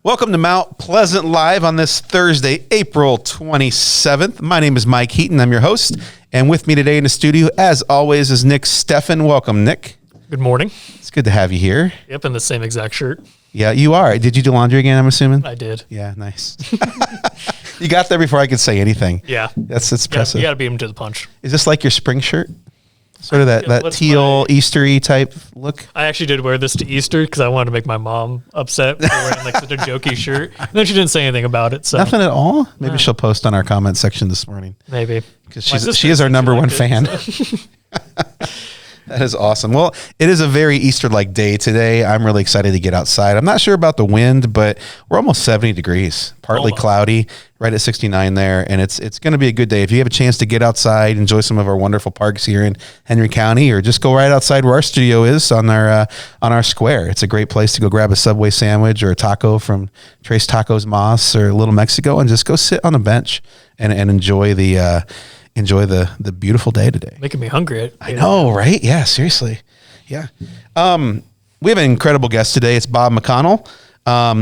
Welcome to Mount Pleasant Live on this Thursday, April 27th. My name is Mike Heaton. I'm your host. And with me today in the studio, as always, is Nick Steffen. Welcome, Nick. Good morning. It's good to have you here. Yep, in the same exact shirt. Yeah, you are. Did you do laundry again, I'm assuming? I did. Yeah, nice. You got there before I could say anything. Yeah. That's impressive. You got to beat him to the punch. Is this like your spring shirt? Sort of that teal, Eastery type look? I actually did wear this to Easter because I wanted to make my mom upset for wearing like such a jokey shirt. And then she didn't say anything about it. So Nothing at all? Maybe she'll post on our comment section this morning. Maybe. Because she is our number one fan. So. That is awesome. Well, it is a very Easter-like day today. I'm really excited to get outside. I'm not sure about the wind, but we're almost 70 degrees, partly cloudy, right at 69 there, and it's going to be a good day. If you have a chance to get outside, enjoy some of our wonderful parks here in Henry County, or just go right outside where our studio is on our square. It's a great place to go grab a Subway sandwich or a taco from Trace Tacos Mas or Little Mexico, and just go sit on a bench and enjoy the beautiful day today. Making me hungry. I know, right? Yeah, seriously. Yeah. We have an incredible guest today. It's Bob McConnell.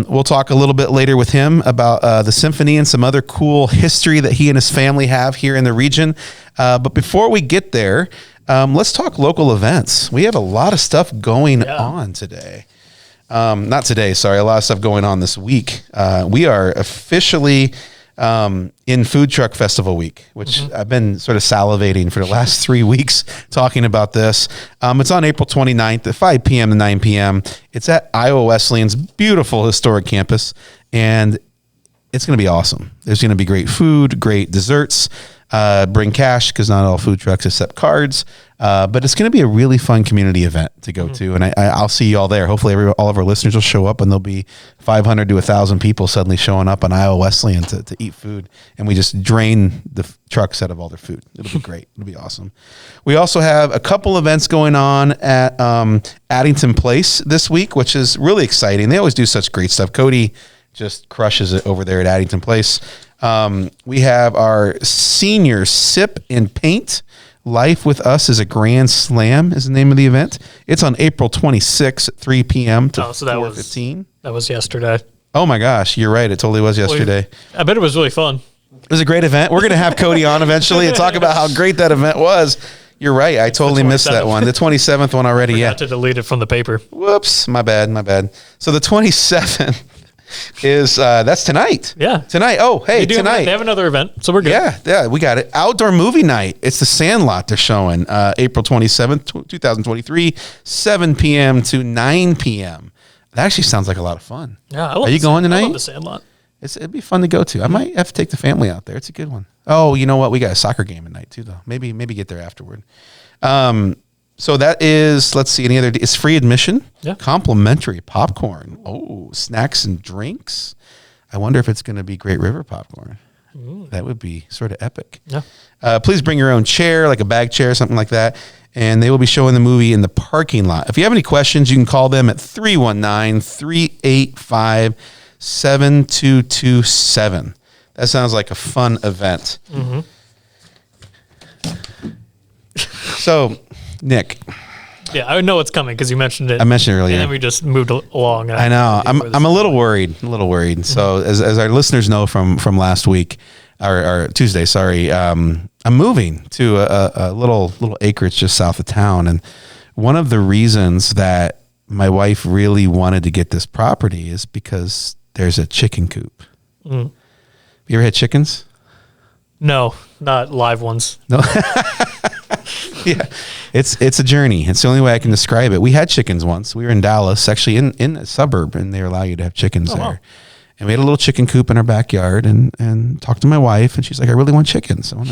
We'll talk a little bit later with him about the symphony and some other cool history that he and his family have here in the region. But before we get there, let's talk local events. We have a lot of stuff going on today. Not today, sorry. A lot of stuff going on this week. We are officially in Food Truck Festival Week, which I've been sort of salivating for the last 3 weeks talking about this. It's on April 29th at 5 p.m. to 9 p.m. It's at Iowa Wesleyan's beautiful historic campus, and it's going to be awesome. There's going to be great food, great desserts. Bring cash because not all food trucks accept cards. But it's going to be a really fun community event to go to. And I'll see you all there. Hopefully all of our listeners will show up, and there'll be 500 to 1,000 people suddenly showing up on Iowa Wesleyan to eat food. And we just drain the trucks out of all their food. It'll be great. It'll be awesome. We also have a couple events going on at Addington Place this week, which is really exciting. They always do such great stuff. Cody just crushes it over there at Addington Place. We have our senior Sip and Paint. Life with Us is a Grand Slam is the name of the event. It's on April 26th at 3 p.m. to 4:15. That was yesterday. Oh my gosh, you're right. It totally was yesterday. I bet it was really fun. It was a great event. We're going to have Cody on eventually and talk about how great that event was. You're right. I totally missed that one. The 27th one already. Forgot to delete it from the paper. Whoops. My bad. So the 27th is that's tonight. Yeah. Tonight. Oh, hey, tonight. They have another event, so we're good. Yeah, we got it. Outdoor movie night. It's the Sandlot they're showing April 27th, 2023, 7 p.m. to 9 p.m. That actually sounds like a lot of fun. Yeah, Are you going tonight? I love the Sandlot. It'd be fun to go to. I might have to take the family out there. It's a good one. Oh, you know what? We got a soccer game at night too, though. Maybe get there afterward. So that is, let's see, it's free admission, complimentary popcorn. Oh, snacks and drinks. I wonder if it's going to be Great River popcorn. That would be sort of epic. Yeah. Please bring your own chair, like a bag chair, something like that. And they will be showing the movie in the parking lot. If you have any questions, you can call them at 319-385-7227. That sounds like a fun event. So, Nick. Yeah, I know it's coming because you mentioned it. I mentioned it earlier. And then we just moved along. I know. I'm a little worried. So as our listeners know from last week, or Tuesday, sorry, I'm moving to a little acreage just south of town. And one of the reasons that my wife really wanted to get this property is because there's a chicken coop. Have you ever had chickens? No, not live ones. No. Yeah, it's a journey. It's the only way I can describe it. We had chickens once. We were in Dallas, actually in a suburb, and they allow you to have chickens there. Wow. And we had a little chicken coop in our backyard, and talked to my wife, and she's like, I really want chickens. I'm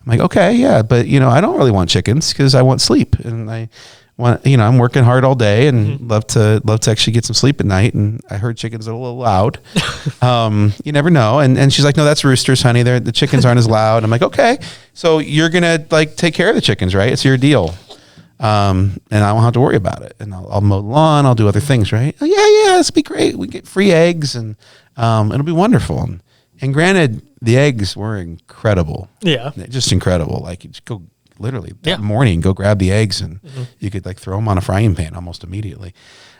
like, okay, yeah, but I don't really want chickens because I want sleep, and I want, I'm working hard all day and love to actually get some sleep at night. And I heard chickens are a little loud. You never know. And she's like, no, that's roosters, honey. The chickens aren't as loud. I'm like, okay, so you're going to take care of the chickens, right? It's your deal. And I won't have to worry about it. And I'll mow the lawn. I'll do other things, right? Oh, yeah, this will be great. We get free eggs and it'll be wonderful. And granted, the eggs were incredible. Yeah. Just incredible. Like you just go literally that morning, go grab the eggs and you could throw them on a frying pan almost immediately.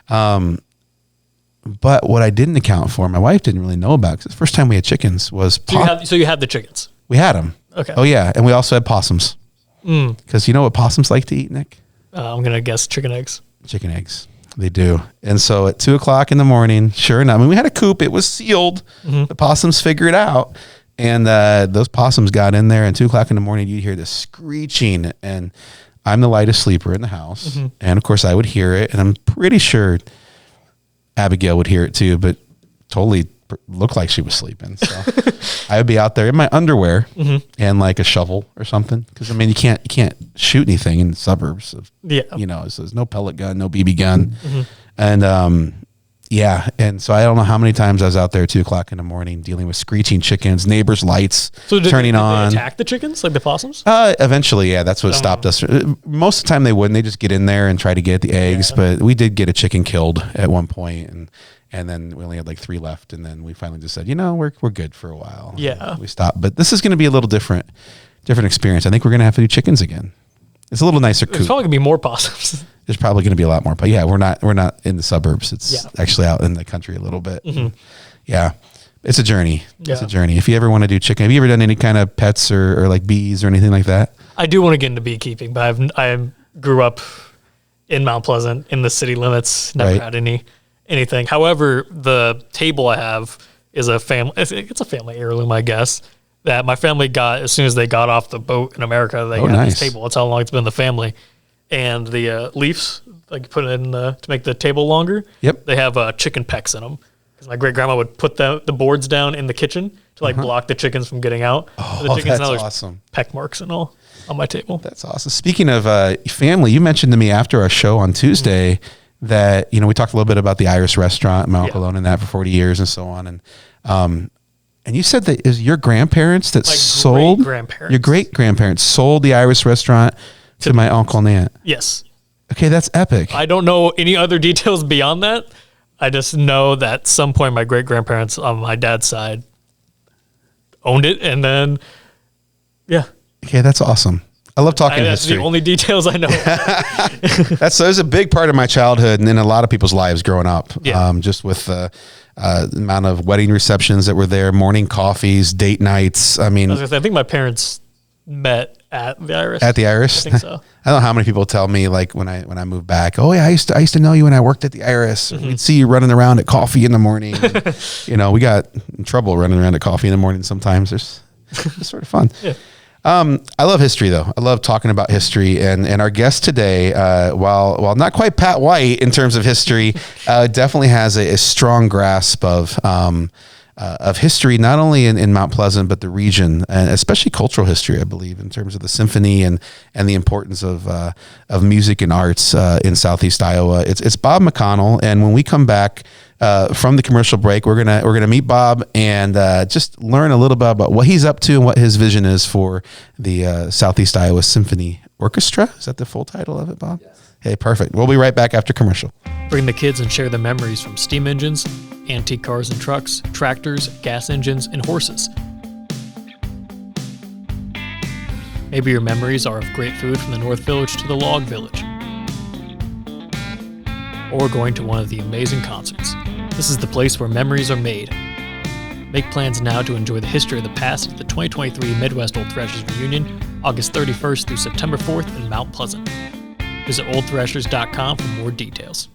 But But what I didn't account for, my wife didn't really know about, because the first time we had chickens was So you had the chickens. we had them. Okay. Oh yeah, and we also had possums. Because you know what possums like to eat, Nick? I'm gonna guess chicken eggs. Chicken eggs. They do. And so at 2:00 in the morning, sure enough, I mean, we had a coop. It was sealed. The possums figured it out. And those possums got in there, and 2:00 in the morning, you'd hear this screeching. And I'm the lightest sleeper in the house. And of course, I would hear it. And I'm pretty sure Abigail would hear it too, but totally looked like she was sleeping. So I would be out there in my underwear and like a shovel or something. Because I mean, you can't shoot anything in the suburbs. You know, so there's no pellet gun, no BB gun, and yeah. And so I don't know how many times I was out there at 2:00 in the morning dealing with screeching chickens, neighbors' lights turning on. Did they attack the chickens like the possums? Eventually, yeah. That's what stopped us. Most of the time they wouldn't. They just get in there and try to get at the eggs. But we did get a chicken killed at one point, and then we only had like 3 left, and then we finally just said, we're good for a while. Yeah, we stopped. But this is going to be a little different experience. I think we're going to have to do chickens again. It's a little nicer coop. There's probably gonna be more possums. There's probably going to be a lot more, but yeah, we're not in the suburbs. It's actually out in the country a little bit. Yeah, it's a journey. It's a journey. If you ever want to do chicken, have you ever done any kind of pets or like bees or anything like that? I do want to get into beekeeping, but I grew up in Mount Pleasant in the city limits. Never had anything. However, the table I have is a family. It's a family heirloom, I guess. That my family got as soon as they got off the boat in America. They got this table. That's how long it's been in the family. And the leaves, like put it in to make the table longer. Yep. They have chicken pecks in them. Because my great grandma would put the boards down in the kitchen to like block the chickens from getting out. Oh, the chickens, that's awesome. Peck marks and all on my table. That's awesome. Speaking of family, you mentioned to me after our show on Tuesday that, we talked a little bit about the Iris restaurant, my uncle owned that for 40 years and so on. And you said that is your grandparents that sold your great grandparents sold the Iris restaurant to my uncle and aunt. Yes. Okay, that's epic. I don't know any other details beyond that. I just know that at some point my great grandparents on my dad's side owned it, and then Okay, that's awesome. I love talking history. That's the only details I know. That was a big part of my childhood and in a lot of people's lives growing up. Just with the amount of wedding receptions that were there, morning coffees, date nights. I mean, I think my parents met at the Iris. At the Iris? I think so. I don't know how many people tell me, like when I moved back, oh yeah, I used to know you when I worked at the Iris. We'd see you running around at coffee in the morning. And, we got in trouble running around at coffee in the morning sometimes. It's sort of fun. Yeah. I love history though. I love talking about history, and our guest today, while not quite Pat White in terms of history, definitely has a strong grasp of history, not only in Mount Pleasant, but the region, and especially cultural history, I believe, in terms of the symphony and the importance of music and arts in Southeast Iowa. It's Bob McConnell, and when we come back from the commercial break, we're gonna meet Bob and just learn a little bit about what he's up to and what his vision is for the Southeast Iowa Symphony Orchestra. Is that the full title of it, Bob? Yes. Hey, perfect. We'll be right back after commercial. Bring the kids and share the memories from steam engines, antique cars and trucks, tractors, gas engines, and horses. Maybe your memories are of great food from the North Village to the Log Village, or going to one of the amazing concerts. This is the place where memories are made. Make plans now to enjoy the history of the past at the 2023 Midwest Old Thrashers Reunion, August 31st through September 4th in Mount Pleasant. Visit oldthrashers.com for more details.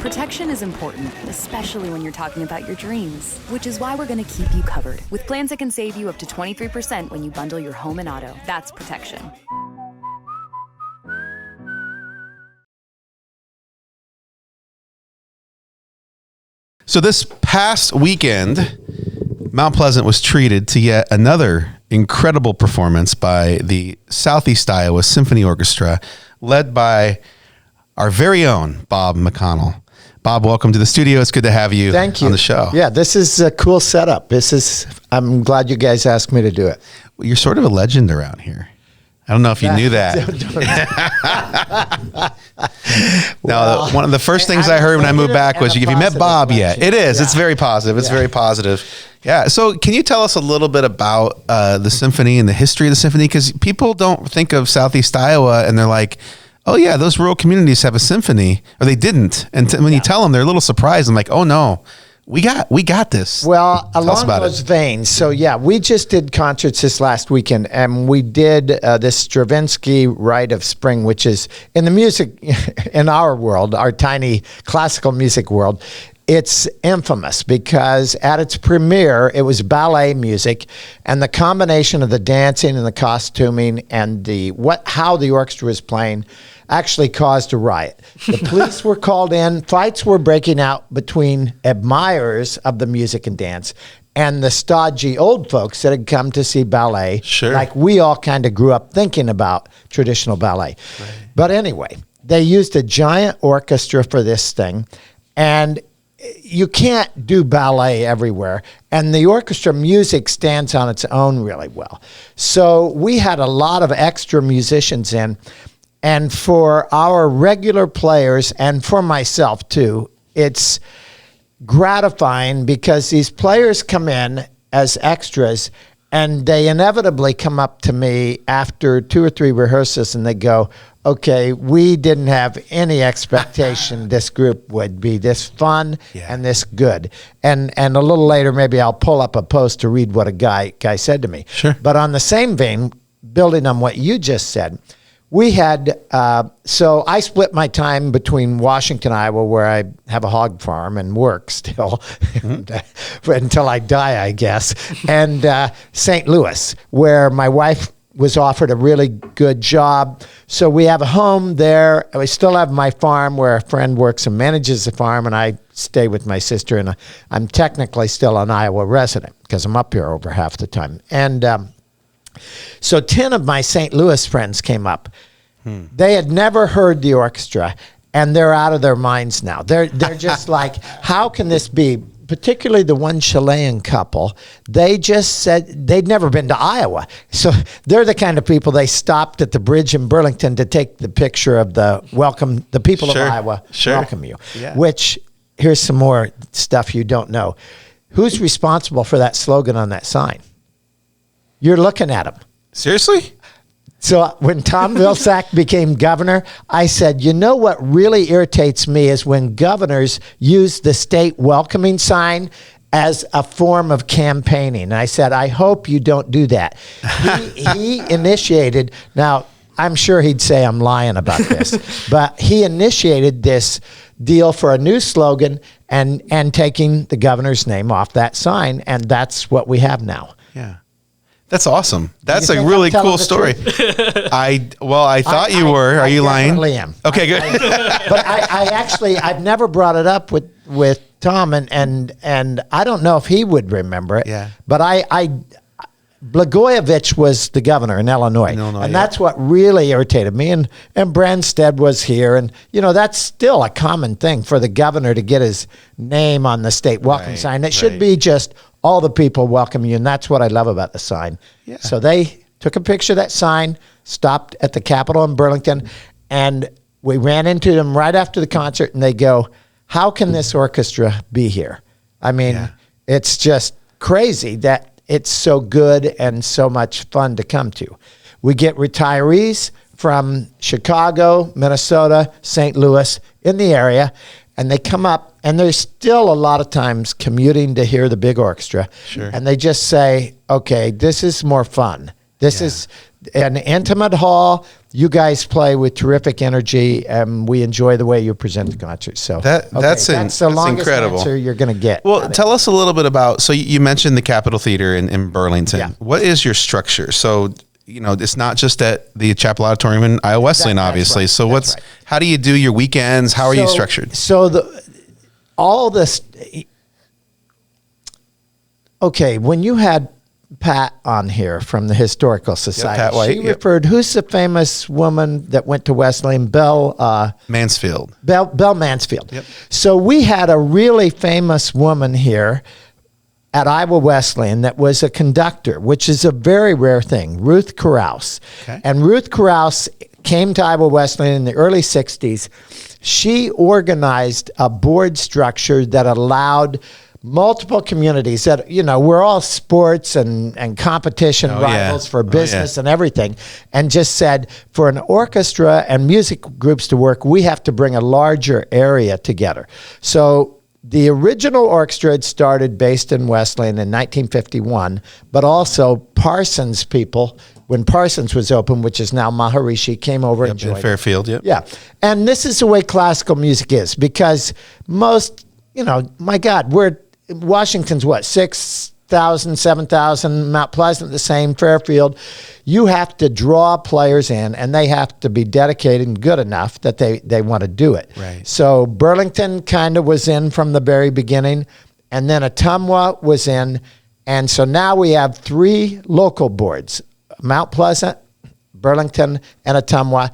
Protection is important, especially when you're talking about your dreams, which is why we're going to keep you covered with plans that can save you up to 23% when you bundle your home and auto. That's protection. So this past weekend, Mount Pleasant was treated to yet another incredible performance by the Southeast Iowa Symphony Orchestra, led by our very own Bob McConnell. Bob, welcome to the studio. It's good to have you, on the show. Yeah, this is a cool setup. I'm glad you guys asked me to do it. Well, you're sort of a legend around here. I don't know if you knew that. Now, one of the first things I heard when I moved back was, "Have you met Bob yet?" It is. Yeah. It's very positive. It's very positive. Yeah. So, can you tell us a little bit about the symphony and the history of the symphony? Because people don't think of Southeast Iowa, and they're like, "Oh yeah, those rural communities have a symphony," or they didn't. And when you tell them, they're a little surprised. I'm like, "Oh no." We got this. Well, along those veins, so yeah, we just did concerts this last weekend, and we did this Stravinsky Rite of Spring, which is in the music, in our world, our tiny classical music world, it's infamous because at its premiere, it was ballet music, and the combination of the dancing and the costuming and how the orchestra was playing actually caused a riot. The police were called in. Fights were breaking out between admirers of the music and dance and the stodgy old folks that had come to see ballet. Sure. Like we all kind of grew up thinking about traditional ballet. Right. But anyway, they used a giant orchestra for this thing, and you can't do ballet everywhere, and the orchestra music stands on its own really well. So we had a lot of extra musicians in. And for our regular players, and for myself too, it's gratifying because these players come in as extras, and they inevitably come up to me after 2 or 3 rehearsals, and they go, "Okay, we didn't have any expectation this group would be this fun and this good." And a little later, maybe I'll pull up a post to read what a guy said to me. Sure. But on the same vein, building on what you just said, we had, so I split my time between Washington, Iowa, where I have a hog farm and work still until I die, I guess, and St. Louis, where my wife was offered a really good job. So we have a home there. We still have my farm where a friend works and manages the farm, and I stay with my sister, and I'm technically still an Iowa resident because I'm up here over half the time. And so 10 of my St. Louis friends came up. They had never heard the orchestra, and they're out of their minds now. They're just like, how can this be? Particularly the one Chilean couple, they just said they'd never been to Iowa. So they're the kind of people, they stopped at the bridge in Burlington to take the picture of the people of Iowa welcome you. Yeah. Which, here's some more stuff you don't know. Who's responsible for that slogan on that sign? You're looking at him. Seriously? So when Tom Vilsack became governor, I said, you know what really irritates me is when governors use the state welcoming sign as a form of campaigning. And I said, I hope you don't do that. He initiated, now I'm sure he'd say I'm lying about this, but he initiated this deal for a new slogan and taking the governor's name off that sign, and that's what we have now. Yeah. That's awesome. That's a really cool story. I thought you were. Are you lying? I definitely am. Okay, good. But I've never brought it up with Tom, and I don't know if he would remember it. Yeah. But Blagojevich was the governor in Illinois, and that's what really irritated me. And Branstad was here, and that's still a common thing for the governor to get his name on the state welcome sign. It should be just all the people welcome you, and that's what I love about the sign. Yeah. So they took a picture of that sign, stopped at the Capitol in Burlington, and we ran into them right after the concert, and they go, how can this orchestra be here? I mean, it's just crazy that it's so good and so much fun to come to. We get retirees from Chicago, Minnesota, St. Louis, in the area, and they come up, and there's still a lot of times commuting to hear the big orchestra. Sure. And they just say, okay, this is more fun. This is an intimate hall. You guys play with terrific energy, and we enjoy the way you present the concert. So that's the longest incredible answer you're going to get. Well, tell us a little bit about, so you mentioned the Capitol Theater in Burlington. Yeah. What is your structure? So, it's not just at the Chapel Auditorium in Iowa Wesleyan, obviously. Right. So how do you do your weekends? How are you structured? So when you had Pat on here from the Historical Society, Pat White, she referred, who's the famous woman that went to Wesleyan? Belle Mansfield. Belle Mansfield. Yep. So we had a really famous woman here at Iowa Wesleyan that was a conductor, which is a very rare thing, Ruth Carouse. Okay. And Ruth Carouse came to Iowa Wesleyan in the early 60s. She organized a board structure that allowed multiple communities that, we're all sports and competition rivals for business and everything, and just said, for an orchestra and music groups to work, we have to bring a larger area together. So the original orchestra had started based in Wesleyan in 1951, but also Parsons people, when Parsons was open, which is now Maharishi, came over and joined. In Fairfield, yep. Yeah. And this is the way classical music is, because most, my God, Washington's what, 6,000, 7,000, Mount Pleasant the same, Fairfield. You have to draw players in, and they have to be dedicated and good enough that they want to do it. Right. So Burlington kind of was in from the very beginning, and then Ottumwa was in. And so now we have 3 local boards, Mount Pleasant, Burlington, and Ottumwa.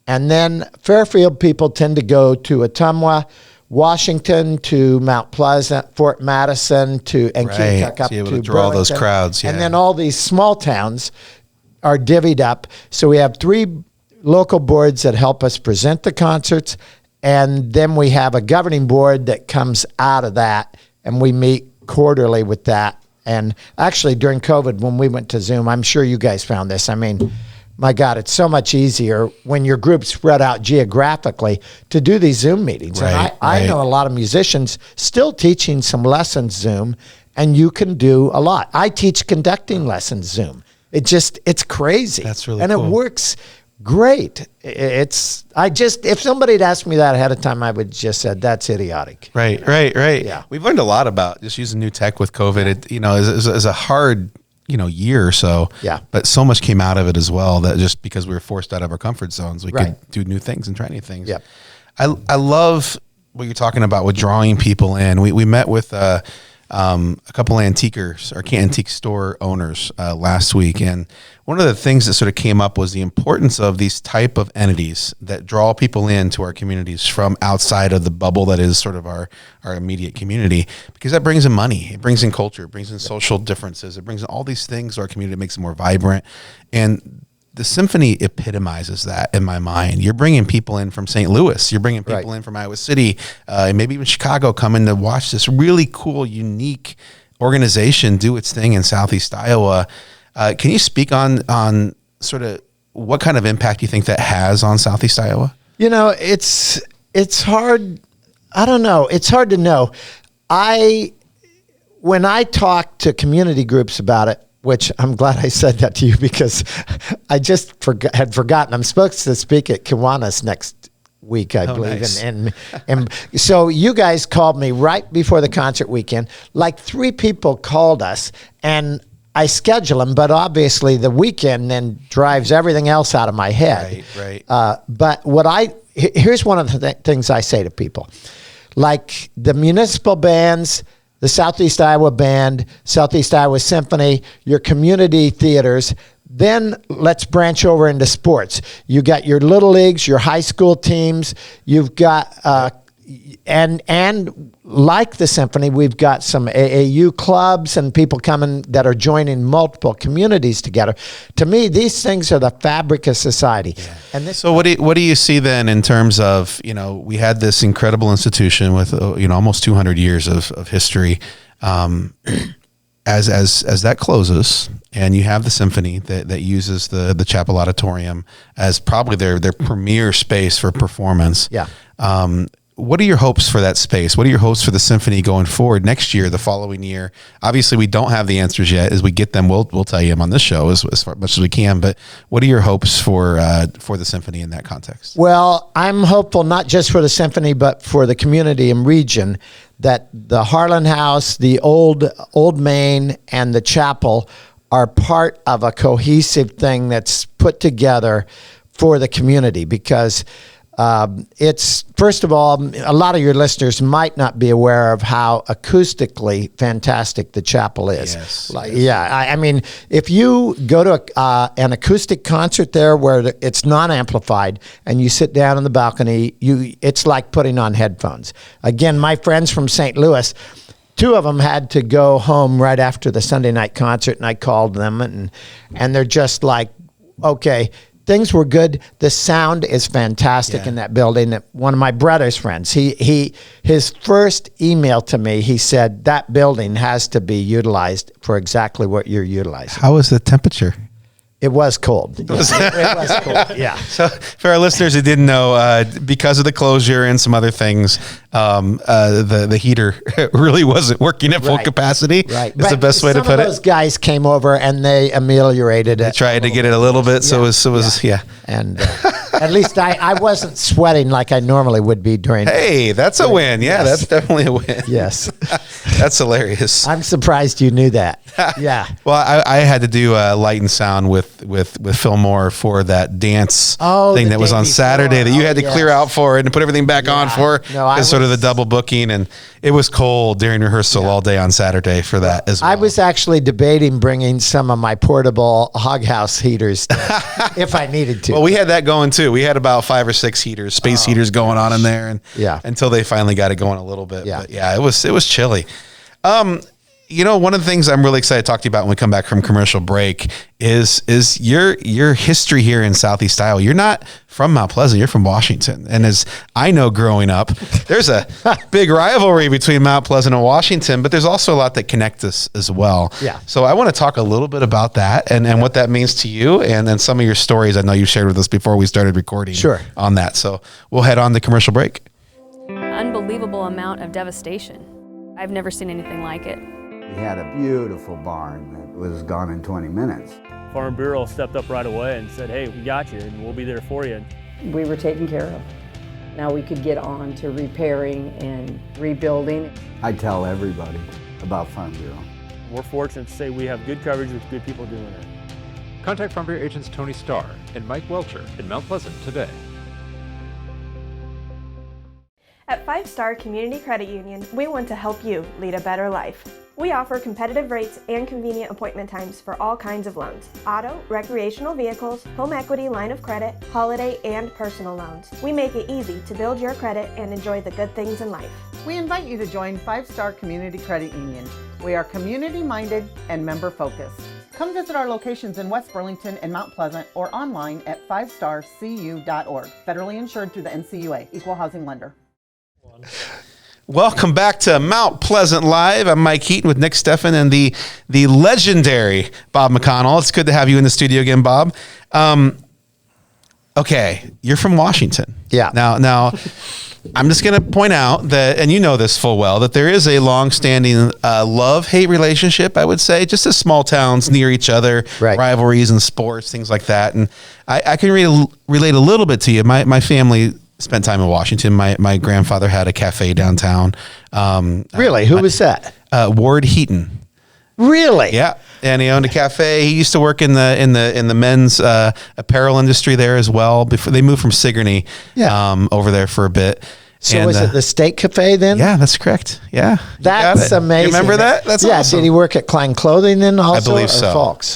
And then Fairfield people tend to go to Ottumwa, Washington to Mount Pleasant, Fort Madison and Keokuk up able to to draw those Burlington. crowds, yeah. And then all these small towns are divvied up. So we have 3 local boards that help us present the concerts, and then we have a governing board that comes out of that, and we meet quarterly with that. And actually, during COVID, when we went to Zoom, I'm sure you guys found this. I mean, my God, it's so much easier when your group's spread out geographically to do these Zoom meetings. Right, And I know a lot of musicians still teaching some lessons Zoom, and you can do a lot. I teach conducting lessons Zoom. It's crazy. That's really and cool. it works great. If somebody had asked me that ahead of time, I would just said, that's idiotic. Right. Yeah. We've learned a lot about just using new tech with COVID. It, is a hard, year or so. Yeah. But so much came out of it as well, that just because we were forced out of our comfort zones, we Right. could do new things and try new things. Yep. I love what you're talking about with drawing people in. We met with a couple antiquers or antique store owners last week, and one of the things that sort of came up was the importance of these type of entities that draw people into our communities from outside of the bubble that is sort of our immediate community, because that brings in money, it brings in culture, it brings in social differences, it brings in all these things to our community, it makes it more vibrant. And the symphony epitomizes that in my mind. You're bringing people in from St. Louis. You're bringing people in from Iowa City, and maybe even Chicago, coming to watch this really cool, unique organization do its thing in Southeast Iowa. Can you speak on sort of what kind of impact you think that has on Southeast Iowa? It's hard. I don't know. It's hard to know. When I talk to community groups about it, which I'm glad I said that to you, because I just had forgotten. I'm supposed to speak at Kiwanis next week, I believe. Nice. And so you guys called me right before the concert weekend. Like 3 people called us, and I schedule them, but obviously the weekend then drives everything else out of my head. Right. But here's one of the things I say to people. Like the municipal bands, the Southeast Iowa Band, Southeast Iowa Symphony, your community theaters. Then let's branch over into sports. You got your little leagues, your high school teams. You've got and like the symphony, we've got some AAU clubs and people coming that are joining multiple communities together. To me, these things are the fabric of society. Yeah. And so what do you see then in terms of, we had this incredible institution with, almost 200 years of history. As that closes and you have the symphony that uses the chapel auditorium as probably their premier space for performance. Yeah. What are your hopes for that space? What are your hopes for the symphony going forward next year, the following year? Obviously, we don't have the answers yet. As we get them, we'll tell you them on this show as much as we can. But what are your hopes for the symphony in that context? Well, I'm hopeful not just for the symphony, but for the community and region, that the Harlan House, the Old Main, and the chapel are part of a cohesive thing that's put together for the community, because it's, first of all, a lot of your listeners might not be aware of how acoustically fantastic the chapel is. Yes. Yeah, I mean, if you go to an acoustic concert there where it's non-amplified and you sit down on the balcony, it's like putting on headphones. Again, my friends from St. Louis, two of them had to go home right after the Sunday night concert, and I called them, and they're just like, okay, things were good. The sound is fantastic in that building. One of my brother's friends, his first email to me, he said, that building has to be utilized for exactly what you're utilizing. How was the temperature? It was cold. It was cold. Yeah. So for our listeners who didn't know, because of the closure and some other things, the heater really wasn't working at full capacity. Right. That's the best way to put it. Some of those guys came over and they ameliorated it. They tried to get it a little bit. So it was. And at least I wasn't sweating like I normally would be during. Hey, that's a win. Yeah, that's definitely a win. Yes. That's hilarious. I'm surprised you knew that. Yeah. Well, I had to do light and sound with Phil Moore for that dance thing that was on Saturday that you had to clear out for and put everything back on for. It's sort of the double booking, and it was cold during rehearsal all day on Saturday for that as well. I was actually debating bringing some of my portable hog house heaters if I needed to. Well, we had that going too. We had about 5 or 6 heaters, space heaters going on in there, and until they finally got it going a little bit. Yeah. But yeah, it was chilly. One of the things I'm really excited to talk to you about when we come back from commercial break is your history here in Southeast Iowa. You're not from Mount Pleasant, you're from Washington. And as I know growing up, there's a big rivalry between Mount Pleasant and Washington, but there's also a lot that connect us as well. Yeah. So I want to talk a little bit about that and what that means to you, and then some of your stories I know you shared with us before we started recording on that. So we'll head on to commercial break. Unbelievable amount of devastation. I've never seen anything like it. We had a beautiful barn that was gone in 20 minutes. Farm Bureau stepped up right away and said, hey, we got you and we'll be there for you. We were taken care of. Now we could get on to repairing and rebuilding. I tell everybody about Farm Bureau. We're fortunate to say we have good coverage with good people doing it. Contact Farm Bureau agents Tony Starr and Mike Welcher in Mount Pleasant today. At 5 Star Community Credit Union, we want to help you lead a better life. We offer competitive rates and convenient appointment times for all kinds of loans: auto, recreational vehicles, home equity, line of credit, holiday, and personal loans. We make it easy to build your credit and enjoy the good things in life. We invite you to join 5 Star Community Credit Union. We are community-minded and member-focused. Come visit our locations in West Burlington and Mount Pleasant or online at 5starcu.org. Federally insured through the NCUA, Equal Housing Lender. Welcome back to Mount Pleasant Live. I'm Mike Heaton with Nick Steffen and the legendary Bob McConnell. It's good to have you in the studio again, Bob. Okay, you're from Washington. Yeah. Now, I'm just going to point out that, and you know this full well, that there is a long-standing love-hate relationship, I would say, just as small towns near each other, rivalries in sports, things like that. And I can relate a little bit to you. My family spent time in Washington. My grandfather had a cafe downtown. Really? Who was that? Ward Heaton. Really? Yeah. And he owned a cafe. He used to work in the men's apparel industry there as well. Before they moved from Sigourney over there for a bit. So was it the Steak Cafe then? Yeah, that's correct. Yeah. That's amazing. You remember that? That's awesome. Did he work at Klein Clothing then also? I believe so. Fox?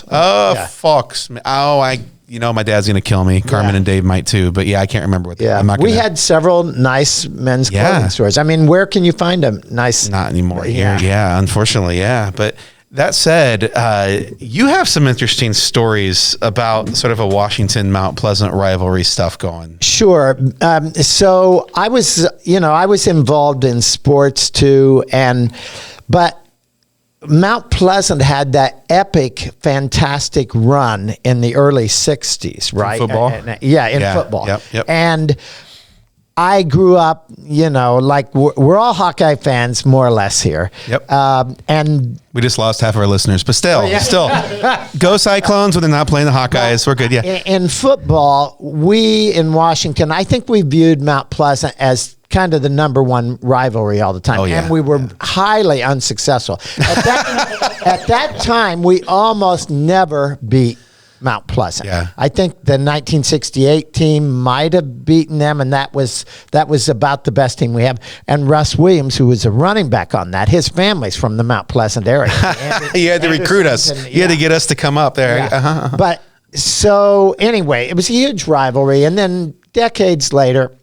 Fox. My dad's going to kill me. Carmen and Dave might too, but I can't remember what we had several nice men's clothing stores. I mean, where can you find them? Nice. Not anymore here. Yeah, unfortunately. Yeah. But that said, you have some interesting stories about sort of a Washington Mount Pleasant rivalry stuff going. Sure. So I was involved in sports too, but Mount Pleasant had that epic, fantastic run in the early 60s, right? In football? In football. Yep. And I grew up, like we're all Hawkeye fans, more or less here. Yep. And we just lost half of our listeners, but still, go Cyclones when they're not playing the Hawkeyes. We're good, In football, we in Washington, I think we viewed Mount Pleasant as kind of the number one rivalry all the time. And we were highly unsuccessful. At that time, we almost never beat Mount Pleasant. Yeah. I think the 1968 team might have beaten them, and that was about the best team we have. And Russ Williams, who was a running back on that, his family's from the Mount Pleasant area. He had to recruit us. He had to get us to come up there. Yeah. But so anyway, it was a huge rivalry. And then decades later,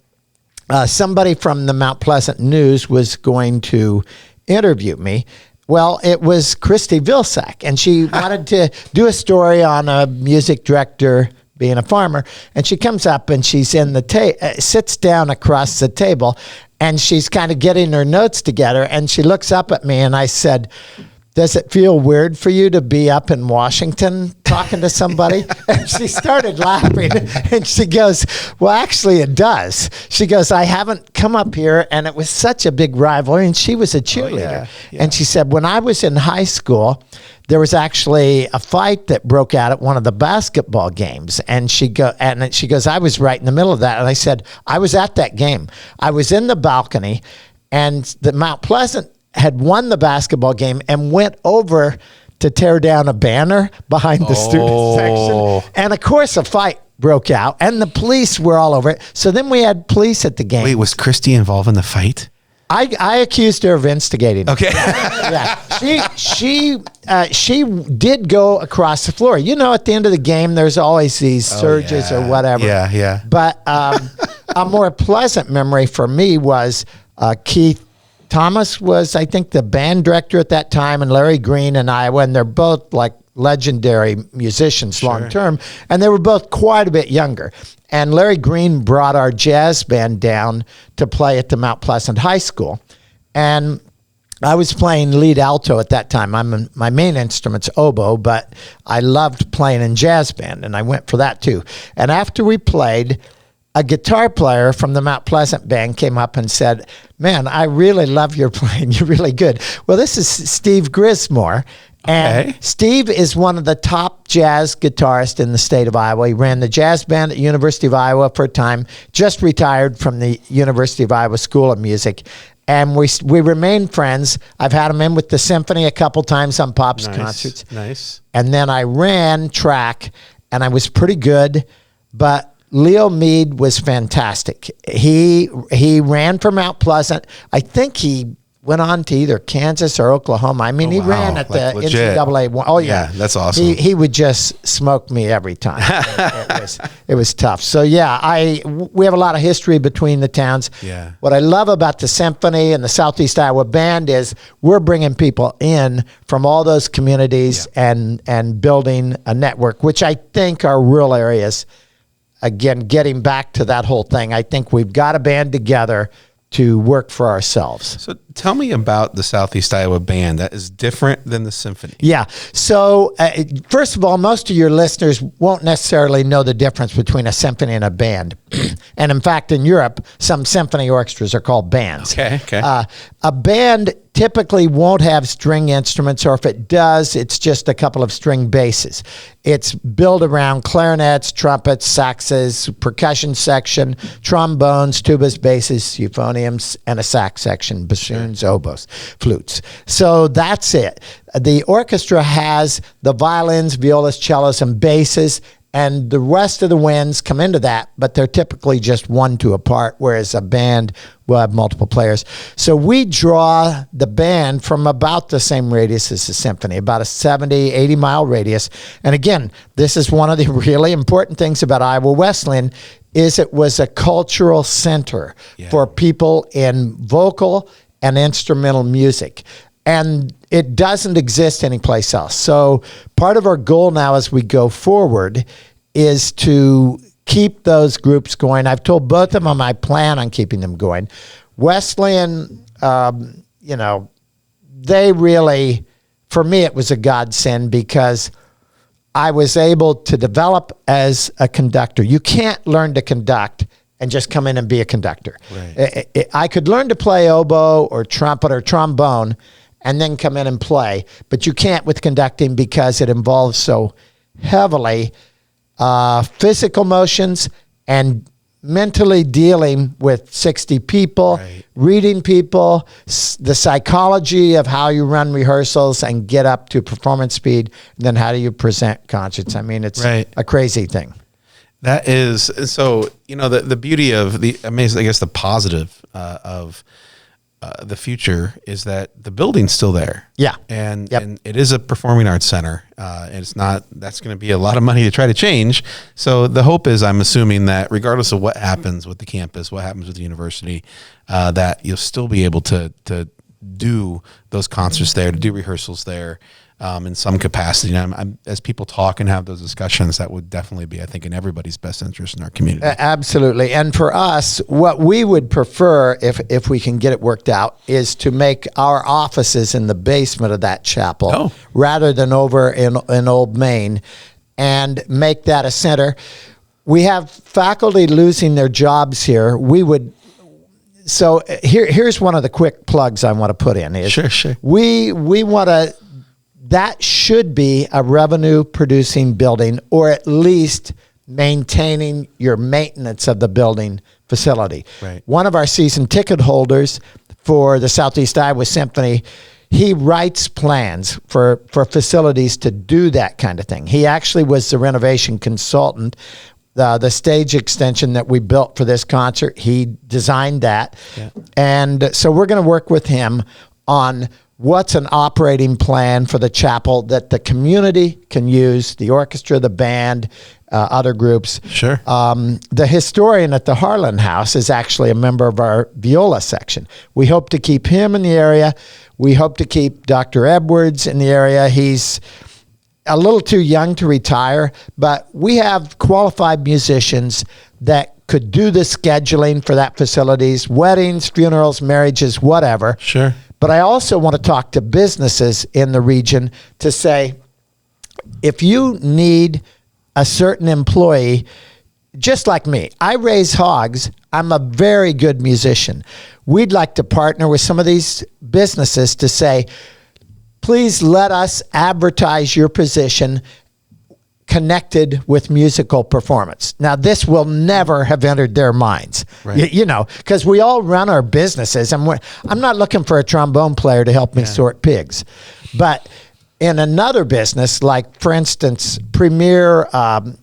somebody from the Mount Pleasant News was going to interview me. Well, it was Christy Vilsack, and she wanted to do a story on a music director being a farmer. And she comes up and she's in the sits down across the table, and she's kind of getting her notes together. And she looks up at me, and I said, "Does it feel weird for you to be up in Washington talking to somebody?" And she started laughing, and she goes, "Well, actually it does." She goes, "I haven't come up here," and it was such a big rivalry, and she was a cheerleader. And she said, "When I was in high school, there was actually a fight that broke out at one of the basketball games." And she goes, "I was right in the middle of that." And I said, "I was at that game. I was in the balcony, and the Mount Pleasant had won the basketball game and went over to tear down a banner behind the student section. And of course, a fight broke out, and the police were all over it. So then we had police at the game. Wait, was Christy involved in the fight? I accused her of instigating. Okay. Yeah. She did go across the floor. You know, at the end of the game, there's always these surges or whatever. Yeah. But a more pleasant memory for me was Keith Thomas was, I think, the band director at that time, and Larry Green in Iowa, and they're both like legendary musicians long term, and they were both quite a bit younger. And Larry Green brought our jazz band down to play at the Mount Pleasant High School, and I was playing lead alto at that time. My main instrument's oboe, but I loved playing in jazz band, and I went for that too. And after we played, a guitar player from the Mount Pleasant band came up and said, "Man, I really love your playing. You're really good." Well, this is Steve Grismore. And Steve is one of the top jazz guitarists in the state of Iowa. He ran the jazz band at University of Iowa for a time, just retired from the University of Iowa School of Music. And we remained friends. I've had him in with the symphony a couple times on Pop's concerts. Nice. And then I ran track, and I was pretty good, but Leo Mead was fantastic. He ran for Mount Pleasant. I think he went on to either Kansas or Oklahoma. I mean, he ran at the NCAA one. Oh, yeah. That's awesome. He would just smoke me every time. It was tough. So, yeah, we have a lot of history between the towns. Yeah. What I love about the Symphony and the Southeast Iowa Band is we're bringing people in from all those communities and building a network, which I think are rural areas. Again, getting back to that whole thing, I think we've got to band together to work for ourselves. So tell me about the Southeast Iowa Band. That is different than the Symphony. Yeah. So first of all, most of your listeners won't necessarily know the difference between a symphony and a band. And in fact, in Europe, some symphony orchestras are called bands. Okay. A band typically won't have string instruments, or if it does, it's just a couple of string basses. It's built around clarinets, trumpets, saxes, percussion section, trombones, tubas, basses, euphoniums, and a sax section, bassoons, oboes, flutes. So that's it. The orchestra has the violins, violas, cellos, and basses, and the rest of the winds come into that, but they're typically just 1-2 apart, whereas a band will have multiple players. So we draw the band from about the same radius as the symphony, about a 70, 80-mile radius. And again, this is one of the really important things about Iowa Wesleyan, is it was a cultural center for people in vocal and instrumental music. And it doesn't exist anyplace else. So part of our goal now as we go forward is to keep those groups going. I've told both of them I plan on keeping them going. Wesleyan, they really, for me, it was a godsend because I was able to develop as a conductor. You can't learn to conduct and just come in and be a conductor. Right. I could learn to play oboe or trumpet or trombone and then come in and play. But you can't with conducting because it involves so heavily physical motions and mentally dealing with 60 people, reading people, the psychology of how you run rehearsals and get up to performance speed, and then how do you present concerts. I mean, it's a crazy thing. That is, so, the beauty of the positive of the future is that the building's still there. Yeah. And it is a performing arts center. And that's going to be a lot of money to try to change. So the hope is, I'm assuming that regardless of what happens with the campus, what happens with the university, that you'll still be able to do those concerts there, to do rehearsals there in some capacity. And as people talk and have those discussions, that would definitely be, I think, in everybody's best interest in our community. Absolutely. And for us, what we would prefer, if we can get it worked out, is to make our offices in the basement of that chapel rather than over in Old Main, and make that a center. We have faculty losing their jobs here. So here's one of the quick plugs I want to put in. Is Sure. We want to, that should be a revenue producing building, or at least maintaining your maintenance of the building facility. Right. One of our season ticket holders for the Southeast Iowa Symphony, he writes plans for facilities to do that kind of thing. He actually was the renovation consultant. The stage extension that we built for this concert, he designed that. Yeah. And so we're going to work with him on what's an operating plan for the chapel that the community can use, the orchestra, the band, other groups. Sure. The historian at the Harlan House is actually a member of our viola section. We hope to keep him in the area. We hope to keep Dr. Edwards in the area. He's a little too young to retire, but we have qualified musicians that could do the scheduling for that facilities, weddings, funerals, marriages, whatever. Sure. But I also want to talk to businesses in the region to say, if you need a certain employee, just like me, I raise hogs. I'm a very good musician. We'd like to partner with some of these businesses to say, please let us advertise your position connected with musical performance. Now, this will never have entered their minds, right. Because we all run our businesses, and I'm not looking for a trombone player to help me sort pigs. But in another business, like, for instance, Premier in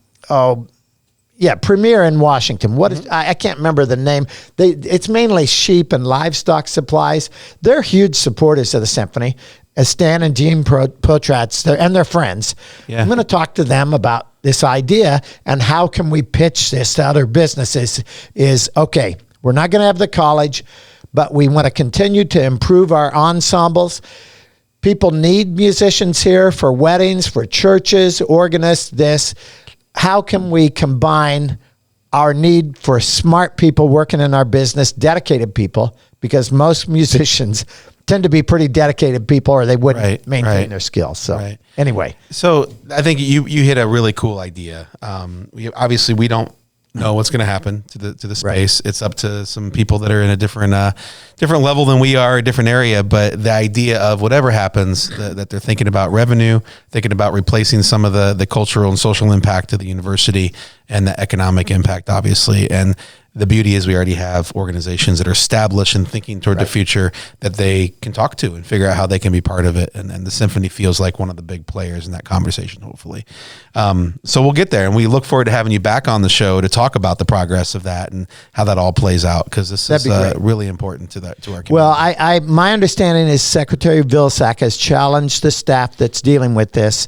Washington. What is, I can't remember the name. It's mainly sheep and livestock supplies. They're huge supporters of the symphony. As Stan and Jean Potratz, and their friends. Yeah. I'm going to talk to them about this idea and how can we pitch this to other businesses. Is okay, we're not going to have the college, but we want to continue to improve our ensembles. People need musicians here for weddings, for churches, organists, this. How can we combine our need for smart people working in our business, dedicated people, because most musicians tend to be pretty dedicated people, or they wouldn't maintain their skills. So anyway. So I think you hit a really cool idea. We don't know what's going to happen to the space. It's up to some people that are in a different level than we are, a different area. But the idea of whatever happens, that they're thinking about revenue, thinking about replacing some of the cultural and social impact of the university and the economic impact, obviously. And the beauty is we already have organizations that are established and thinking toward the future that they can talk to and figure out how they can be part of it. And the symphony feels like one of the big players in that conversation, hopefully. So we'll get there, and we look forward to having you back on the show to talk about the progress of that and how that all plays out, because this is really important to our community. Well, my understanding is Secretary Vilsack has challenged the staff that's dealing with this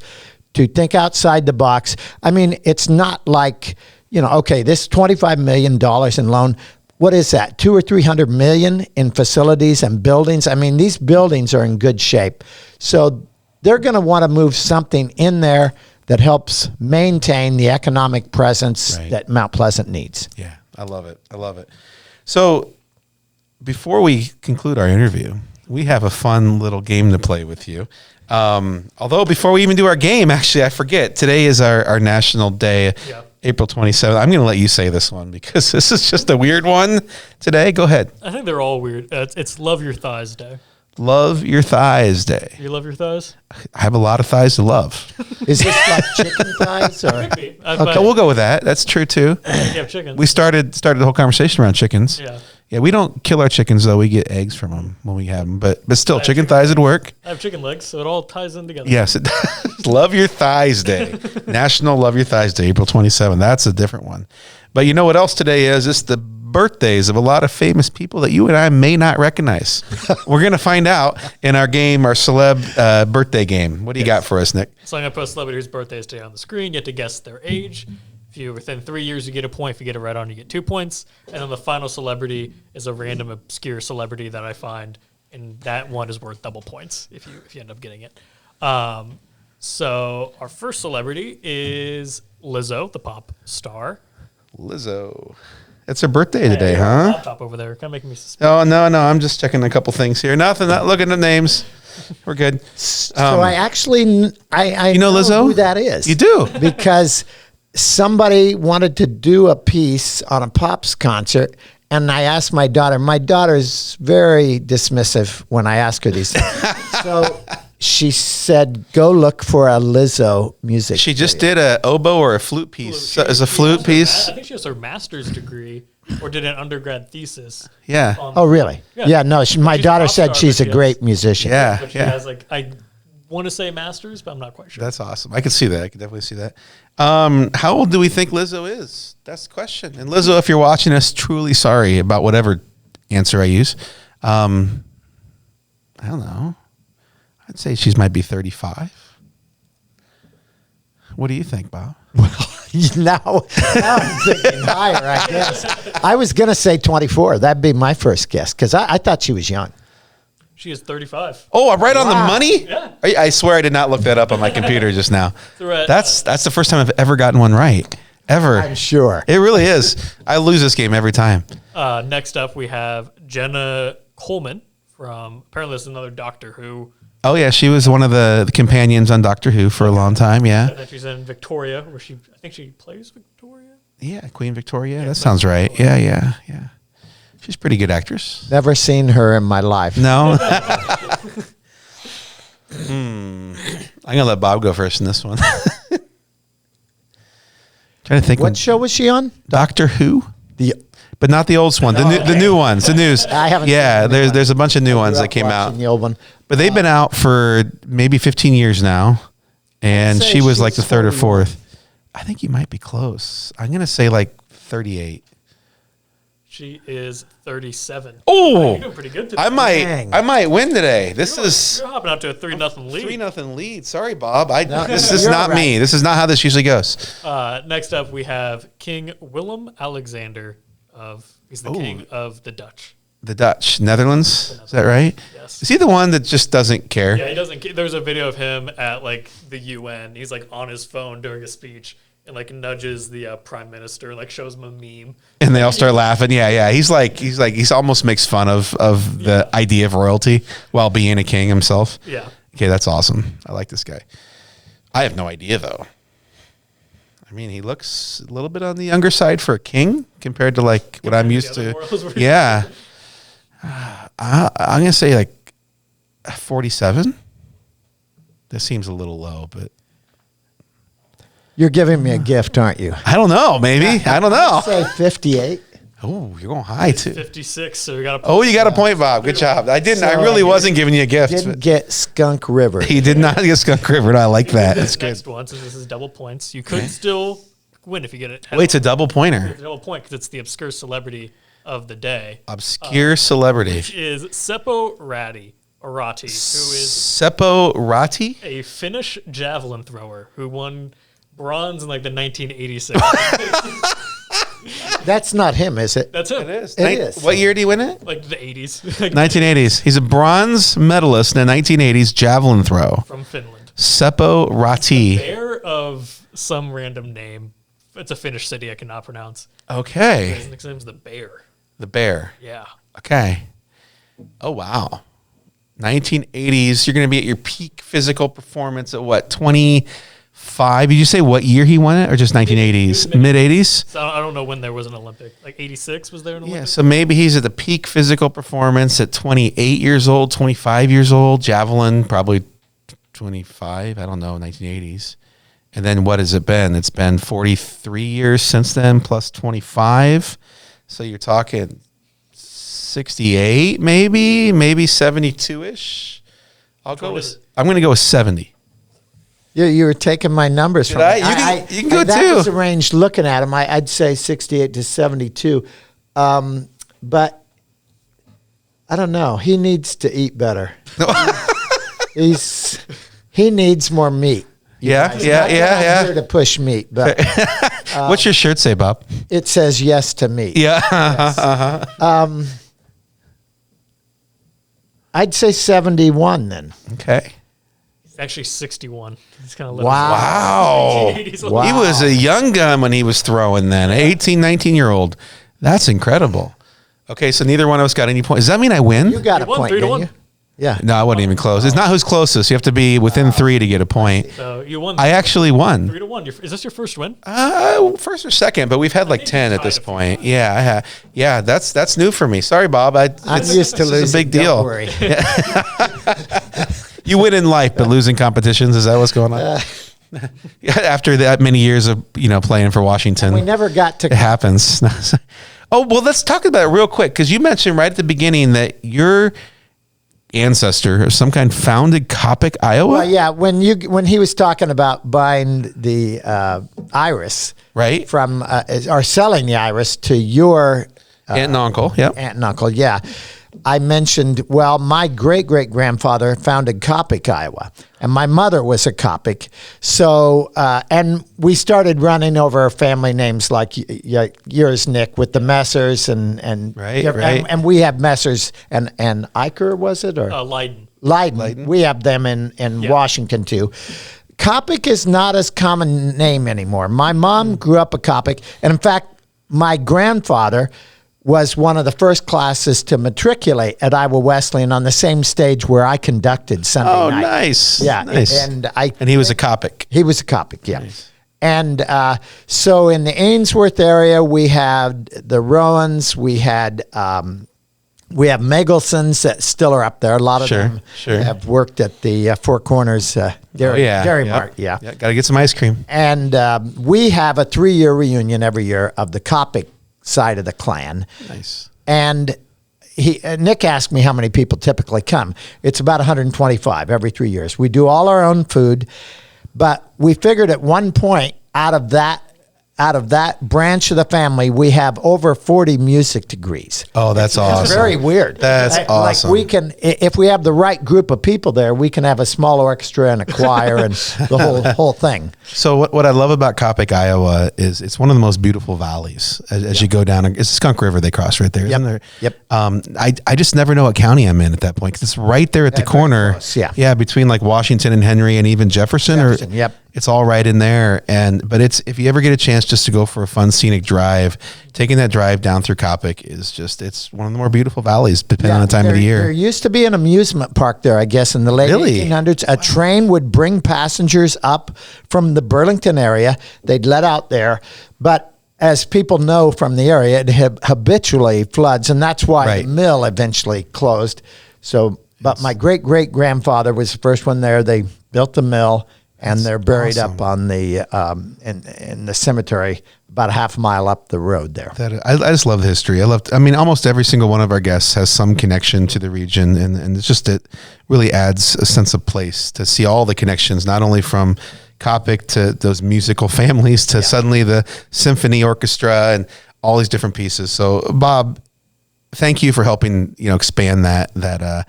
to think outside the box. I mean, it's not like, this $25 million in loan, what is that? 200 or 300 million in facilities and buildings. I mean, these buildings are in good shape. So they're going to want to move something in there that helps maintain the economic presence that Mount Pleasant needs. Yeah, I love it. So before we conclude our interview, we have a fun little game to play with you. Although before we even do our game, actually, I forget, today is our national day. Yeah. April 27th. I'm going to let you say this one because this is just a weird one today. Go ahead. I think they're all weird. It's Love Your Thighs Day. Love Your Thighs Day. You love your thighs? I have a lot of thighs to love. Is this like chicken thighs? Or? Okay, we'll go with that. That's true too. You have chickens. We started the whole conversation around chickens. Yeah. Yeah, we don't kill our chickens though. We get eggs from them when we have them. But still, chicken thighs would work. I have chicken legs, so it all ties in together. Yes, it does. Love Your Thighs Day. National Love Your Thighs Day, April 27th. That's a different one. But you know what else today is? It's the birthdays of a lot of famous people that you and I may not recognize. We're going to find out in our game, our celeb birthday game. What do you got for us, Nick? So I'm going to put a celebrity whose birthday is today on the screen. You have to guess their age. If you're within 3 years, you get a point. If you get it right on, you get 2 points. And then the final celebrity is a random obscure celebrity that I find and that one is worth double points if you end up getting it. So our first celebrity is Lizzo, the pop star. Lizzo. It's her birthday today, huh? Laptop over there, kind of making me suspicious. Oh, no. I'm just checking a couple things here. Nothing. Not looking at names. We're good. So I actually, I you know Lizzo? who that is. You do? Because somebody wanted to do a piece on a Pops concert, and I asked my daughter. My daughter's very dismissive when I ask her these things. So she said, go look for a Lizzo music She just video. did a oboe or a flute piece. Is a flute piece? I think she has her master's degree or did an undergrad thesis. Yeah. Oh, really? Yeah, no, my daughter said she's a great musician. Yeah, But she yeah. has I want to say master's, but I'm not quite sure. That's awesome. I can see that. I can definitely see that. How old do we think Lizzo is? That's the question. And Lizzo, if you're watching us, truly sorry about whatever answer I use. I don't know. I'd say she might be 35. What do you think, Bob? now I'm thinking higher, I guess. I was going to say 24. That'd be my first guess, because I thought she was young. She is 35. Oh, I'm right on the Wow. money? Yeah. I swear I did not look that up on my computer just now. So we're at, That's the first time I've ever gotten one right. Ever. I'm sure. It really is. I lose this game every time. next up, we have Jenna Coleman from, apparently this is another Doctor Who. Oh, yeah. She was one of the companions on Doctor Who for a long time. Yeah. And then she's in Victoria, where I think she plays Victoria. Yeah. Queen Victoria. That sounds right. Yeah. She's a pretty good actress. Never seen her in my life. No. I'm going to let Bob go first in this one. Trying to think. What show was she on? Doctor Who? The But not the old one. The new ones. The news. I haven't Yeah, seen the new one. there's a bunch of new I ones grew that up came out. watching the old one. But they've been out for maybe 15 years now. And say she was like the she's third or 41. fourth. I think you might be close. I'm going to say like 38. She is 37. Oh, You're doing pretty good today. I might win today. This is You're hopping out to a 3-0 lead. 3-0 lead. Sorry, Bob. This is you're not right. me. This is not how this usually goes. Next up, we have King Willem Alexander he's the king of the Dutch. The Dutch, Netherlands. Is that right? Yes. Is he the one that just doesn't care? Yeah, he doesn't. There's a video of him at like the UN. He's like on his phone during a speech and like nudges the prime minister, like shows him a meme. And they all start laughing. Yeah. He's almost makes fun of the idea of royalty while being a king himself. Yeah. Okay, that's awesome. I like this guy. I have no idea though. I mean, he looks a little bit on the younger side for a king compared to like what I'm used the to. other royals. Yeah. I'm going to say like 47. That seems a little low, but You're giving me a gift, aren't you? I don't know. Maybe. I don't know. Say 58. Oh, you're going high too. 56. So we got a. Oh, you got a point, Bob. Good job. I really wasn't giving you a gift. Didn't but get Skunk River. he did not get Skunk River. I like that. That's good. Next one, since this is double points, you could still win if you get it. Wait, it's a double pointer. It's a double point because it's the obscure celebrity of the day. Obscure celebrity. Is Seppo Ratti, who is Seppo Ratti? a Finnish javelin thrower who won bronze in like the 1986. That's not him, is it? That's him. It is. It is. What year did he win it? Like the 80s. 1980s. He's a bronze medalist in the 1980s javelin throw. From Finland. Seppo Ratti. Heir of some random name. It's a Finnish city I cannot pronounce. Okay. His nickname's the Bear. The Bear. Yeah. Okay. Oh, wow. 1980s. You're going to be at your peak physical performance at what, 25? Did you say what year he won it or just 1980s? Mid-80s? So I don't know when there was an Olympic. Like 86 was there an Olympic? Yeah, so maybe he's at the peak physical performance at 28 years old, 25 years old. Javelin, probably 25. I don't know, 1980s. And then what has it been? It's been 43 years since then, plus 25. So you're talking 68, maybe 72-ish. I'm going to go with 70. You were taking my numbers from I? me. You can go that too. was arranged looking at him. I'd say 68 to 72. But I don't know. He needs to eat better. He needs more meat. Yeah. I'm here to push meat, but What's your shirt say, Bob? it says yes to meat. Yeah. Yes. I'd say 71 then. Okay. He's actually 61. He's kind of Wow. He was a young gun when he was throwing then. 18, 19-year-old. That's incredible. Okay, so neither one of us got any points. Does that mean I win? You got a point, didn't you? Yeah. No, I wasn't even close. It's not who's closest. You have to be within 3 to get a point. So you won. I actually won. 3-1. Is this your first win? First or second, but we've had like 10 at this point. Yeah, I have. Yeah, that's new for me. Sorry, Bob. I'm used to losing. It's a big deal. Don't worry. You win in life, but losing competitions, is that what's going on? After that many years of playing for Washington, we never got to. It happens. Oh well, let's talk about it real quick because you mentioned right at the beginning that your ancestor of some kind founded Coppic, Iowa. Well, yeah, when he was talking about buying the iris, right, from or selling the iris to your aunt and uncle, aunt and uncle, yeah. I mentioned, well, my great-great-grandfather founded Coppic, Iowa, and my mother was a Coppic. So, and we started running over family names like yours, Nick, with the Messers and right. And we have Messers and Eicher, was it, or Leiden. We have them in Washington too. Coppic is not as common name anymore. My mom grew up a Coppic, and in fact, my grandfather was one of the first classes to matriculate at Iowa Wesleyan on the same stage where I conducted Sunday night. Oh, nice. Yeah. Nice. And he was a Coppic. He was a Coppic, yeah. Nice. And so in the Ainsworth area, we had the Rowans, we have Megelsons that still are up there. A lot of them have worked at the Four Corners Dairy Mart. Yeah. Got to get some ice cream. And we have a 3-year reunion every year of the Coppic side of the clan. Nice. And Nick asked me how many people typically come. It's about 125 every 3 years. We do all our own food, but we figured at one point out of that branch of the family, we have over 40 music degrees. Oh, that's awesome. It's very weird. That's awesome. Like we can, if we have the right group of people there, we can have a small orchestra and a choir and the whole thing. So what I love about Coppic, Iowa is it's one of the most beautiful valleys as you go down. It's the Skunk River they cross right there, isn't there? Yep. I just never know what county I'm in at that point because it's right there at the corner. Close, yeah. Yeah, between like Washington and Henry and even Jefferson. Yep. It's all right in there. But if you ever get a chance just to go for a fun scenic drive, taking that drive down through Coppic it's one of the more beautiful valleys depending on the time of the year. There used to be an amusement park there, I guess, in the late 1800s. A train would bring passengers up from the Burlington area. They'd let out there. But as people know from the area, it habitually floods, and that's why the mill eventually closed. So, but my great-great-grandfather was the first one there. They built the mill. And they're buried up on the in the cemetery about a half mile up the road there. I just love the history. Almost every single one of our guests has some connection to the region, and it's just it really adds a sense of place to see all the connections, not only from Coppic to those musical families to suddenly the symphony orchestra and all these different pieces. So, Bob, thank you for helping expand that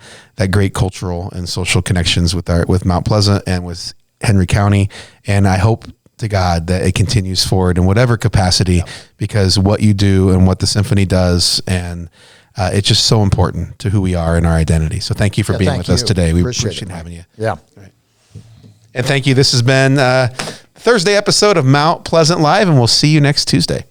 great cultural and social connections with Mount Pleasant and with Henry County, and I hope to God that it continues forward in whatever capacity, because what you do and what the symphony does, and it's just so important to who we are and our identity. So thank you for being with us today. We appreciate having you. Yeah. Right. And thank you. This has been Thursday episode of Mount Pleasant Live, and we'll see you next Tuesday.